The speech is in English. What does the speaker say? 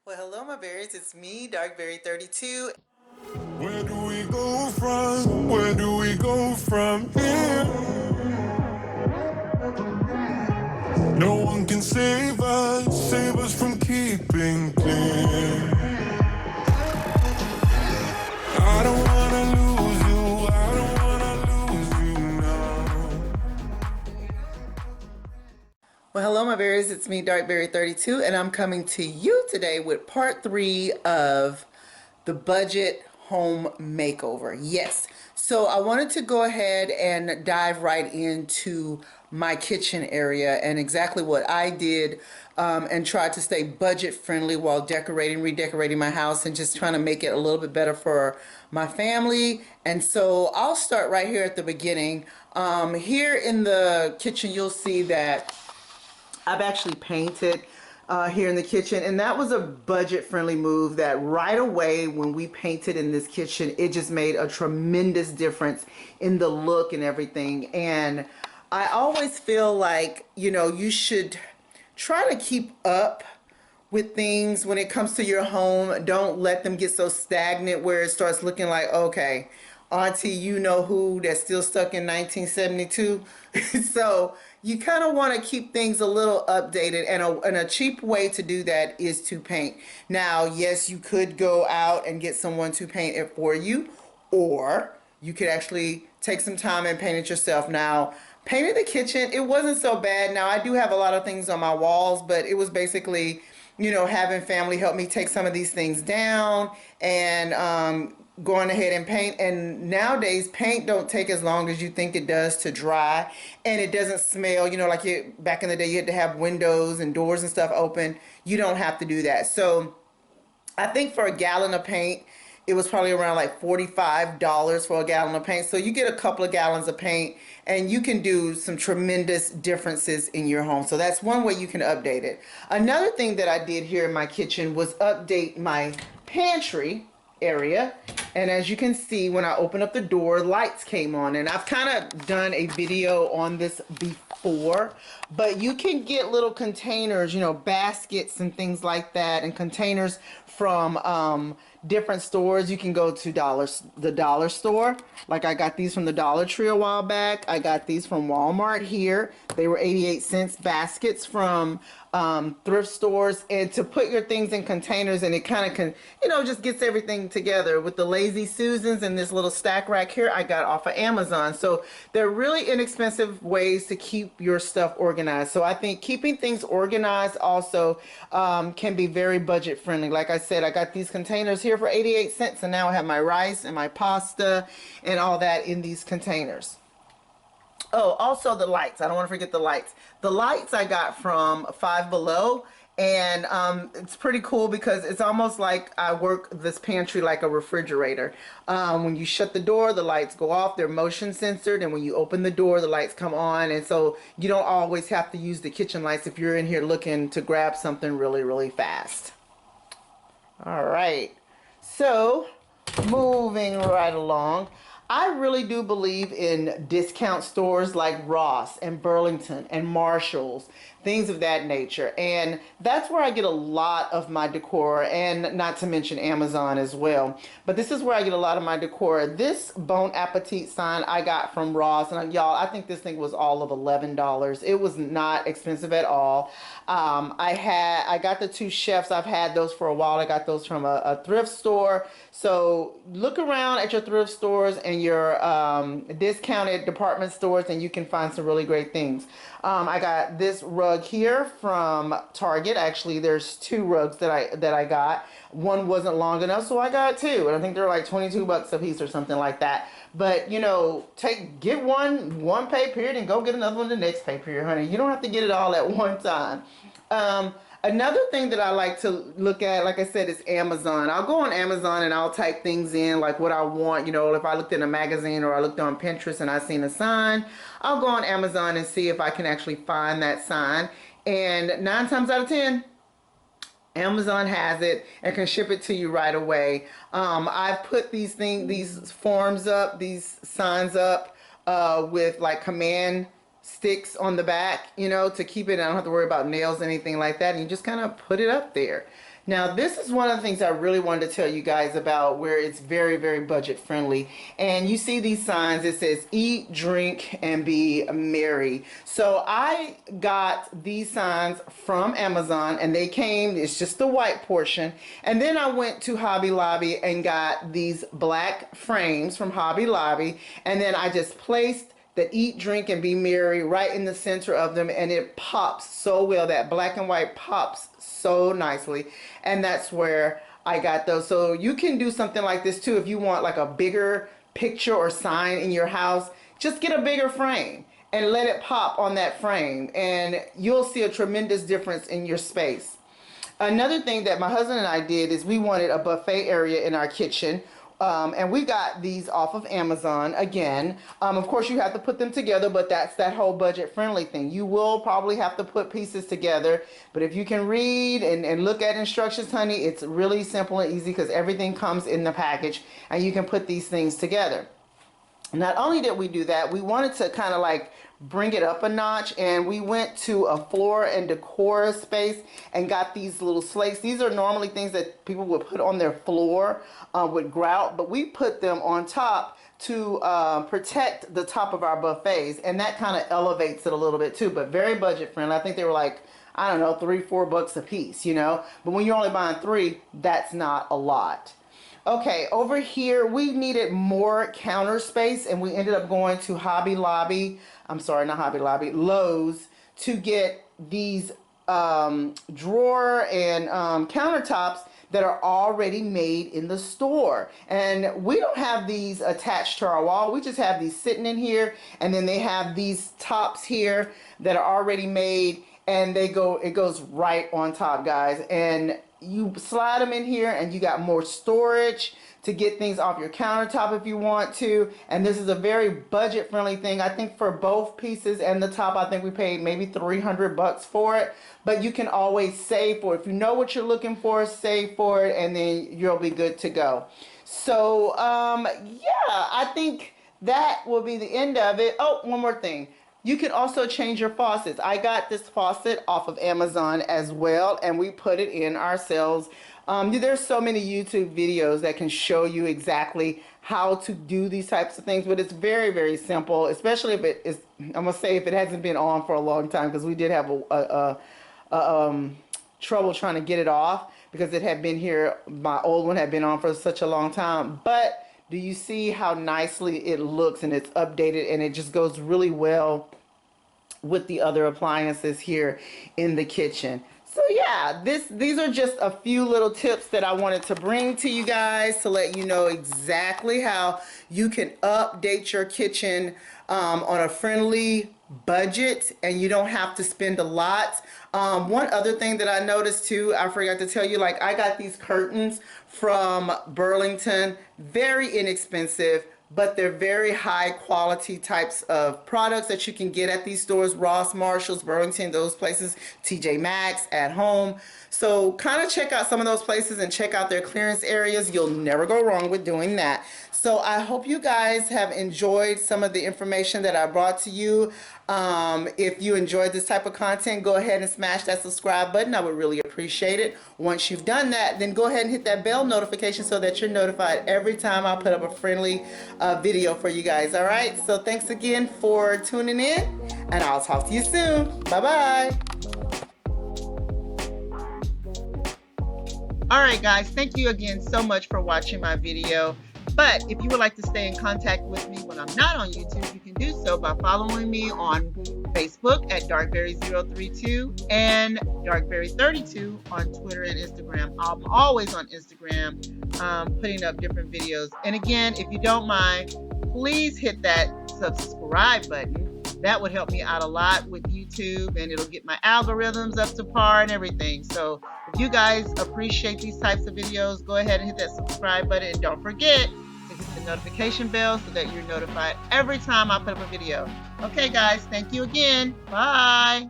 Well, hello, my berries. It's me, Darkberry32. Where do we go from? Where do we go from here? No one can save us from keeping clear. I don't wanna lose you, I don't wanna lose you now. Well, hello, my berries. It's me, Darkberry32, and I'm coming to you today with part 3 of the budget home makeover. Yes. So I wanted to go ahead and dive right into my kitchen area and exactly what I did, and try to stay budget friendly while redecorating my house and just trying to make it a little bit better for my family. And so I'll start right here at the beginning. Here in the kitchen, you'll see that I've actually painted here in the kitchen, and that was a budget-friendly move that right away when we painted in this kitchen, it just made a tremendous difference in the look and everything. And I always feel like, you should try to keep up with things when it comes to your home. Don't let them get so stagnant where it starts looking like, okay, auntie, you know who, that's still stuck in 1972. So you kind of want to keep things a little updated, and a cheap way to do that is to paint. Now, yes, you could go out and get someone to paint it for you, or you could actually take some time and paint it yourself. Now, painting the kitchen, it wasn't so bad. Now, I do have a lot of things on my walls, but it was basically, having family help me take some of these things down and going ahead and paint. And nowadays, paint don't take as long as you think it does to dry, and it doesn't smell, like back in the day you had to have windows and doors and stuff open. You don't have to do that. So I think for a gallon of paint, it was probably around like $45 for a gallon of paint. So you get a couple of gallons of paint and you can do some tremendous differences in your home. So that's one way you can update it. Another thing that I did here in my kitchen was update my pantry area. And as you can see, when I opened up the door, lights came on. And I've kind of done a video on this before, but you can get little containers, baskets and things like that, and containers from different stores. You can go to the dollar store. Like I got these from the Dollar Tree a while back. I got these from Walmart here. They were 88 cents. Baskets from thrift stores, and to put your things in containers, and it kind of can, just gets everything together. With the Lazy Susans and this little stack rack here, I got off of Amazon. So they're really inexpensive ways to keep your stuff organized. So I think keeping things organized also can be very budget friendly. Like I said, I got these containers here for 88 cents, and now I have my rice and my pasta and all that in these containers. Oh, also the lights. I don't want to forget the lights. The lights I got from Five Below, and it's pretty cool because it's almost like I work this pantry like a refrigerator. When you shut the door, the lights go off. They're motion censored, and when you open the door, the lights come on. And so you don't always have to use the kitchen lights if you're in here looking to grab something really, really fast. All right. So moving right along, I really do believe in discount stores like Ross and Burlington and Marshall's, things of that nature. And that's where I get a lot of my decor, and not to mention Amazon as well. But this is where I get a lot of my decor. This Bon Appetit sign I got from Ross, and y'all, I think this thing was all of $11. It was not expensive at all. I got the two chefs. I've had those for a while. I got those from a thrift store. So look around at your thrift stores and your discounted department stores, and you can find some really great things. I got this rug here from Target. Actually, there's two rugs that I got. One wasn't long enough, so I got two, and I think they're like 22 bucks a piece or something like that. But get one pay period and go get another one the next pay period, honey. You don't have to get it all at one time. Another thing that I like to look at, like I said, is Amazon. I'll go on Amazon and I'll type things in like what I want. If I looked in a magazine or I looked on Pinterest and I seen a sign, I'll go on Amazon and see if I can actually find that sign. And 9 times out of 10, Amazon has it and can ship it to you right away. I've put these forms up, these signs up with like command sticks on the back, to keep it. I don't have to worry about nails, anything like that. And you just kind of put it up there. Now, this is one of the things I really wanted to tell you guys about where it's very, very budget friendly. And you see these signs, it says eat, drink, and be merry. So I got these signs from Amazon and they came, it's just the white portion. And then I went to Hobby Lobby and got these black frames from Hobby Lobby. And then I just placed the eat, drink, and be merry right in the center of them, and it pops so well. That black and white pops so nicely, and that's where I got those. So you can do something like this too if you want like a bigger picture or sign in your house. Just get a bigger frame and let it pop on that frame, and you'll see a tremendous difference in your space. Another thing that my husband and I did is we wanted a buffet area in our kitchen. And we got these off of Amazon again. Of course, you have to put them together, but that's that whole budget friendly thing. You will probably have to put pieces together, but if you can read and look at instructions, honey, it's really simple and easy because everything comes in the package and you can put these things together. Not only did we do that, we wanted to kind of like bring it up a notch, and we went to a floor and decor space and got these little slates. These are normally things that people would put on their floor with grout, but we put them on top to protect the top of our buffets, and that kind of elevates it a little bit too, but very budget friendly. I think they were like, I don't know, $3-4 a piece, you know, but when you're only buying 3, that's not a lot. Okay, over here, we needed more counter space, and we ended up going to Hobby Lobby. I'm sorry, not Hobby Lobby, Lowe's, to get these drawer and countertops that are already made in the store. And we don't have these attached to our wall. We just have these sitting in here, and then they have these tops here that are already made, and it goes right on top, guys. And you slide them in here and you got more storage to get things off your countertop if you want to. And this is a very budget friendly thing. I think for both pieces and the top, I think we paid maybe $300 for it, but you can always save for it. If you know what you're looking for, save for it, and then you'll be good to go. So yeah, I think that will be the end of it. Oh, one more thing. You can also change your faucets. I got this faucet off of Amazon as well, and we put it in ourselves. There's so many YouTube videos that can show you exactly how to do these types of things, but it's very, very simple, especially if it is, I'm gonna say if it hasn't been on for a long time, because we did have trouble trying to get it off because it had been here, my old one had been on for such a long time. But do you see how nicely it looks, and it's updated, and it just goes really well with the other appliances here in the kitchen. So yeah, these are just a few little tips that I wanted to bring to you guys to let you know exactly how you can update your kitchen on a friendly budget, and you don't have to spend a lot. One other thing that I noticed too, I forgot to tell you, like I got these curtains from Burlington, very inexpensive, but they're very high quality types of products that you can get at these stores, Ross, Marshalls, Burlington, those places, TJ Maxx, At Home. So kind of check out some of those places and check out their clearance areas. You'll never go wrong with doing that. So I hope you guys have enjoyed some of the information that I brought to you. If you enjoyed this type of content, go ahead and smash that subscribe button. I would really appreciate it. Once you've done that, then go ahead and hit that bell notification so that you're notified every time I put up a friendly video for you guys. All right, so thanks again for tuning in, and I'll talk to you soon. Bye-bye. All right, guys, thank you again so much for watching my video. But if you would like to stay in contact with me when I'm not on YouTube, you can do so by following me on Facebook at Darkberry032 and Darkberry32 on Twitter and Instagram. I'm always on Instagram putting up different videos. And again, if you don't mind, please hit that subscribe button. That would help me out a lot with YouTube, and it'll get my algorithms up to par and everything. So if you guys appreciate these types of videos, go ahead and hit that subscribe button, and don't forget to hit the notification bell so that you're notified every time I put up a video. Okay guys, thank you again. Bye.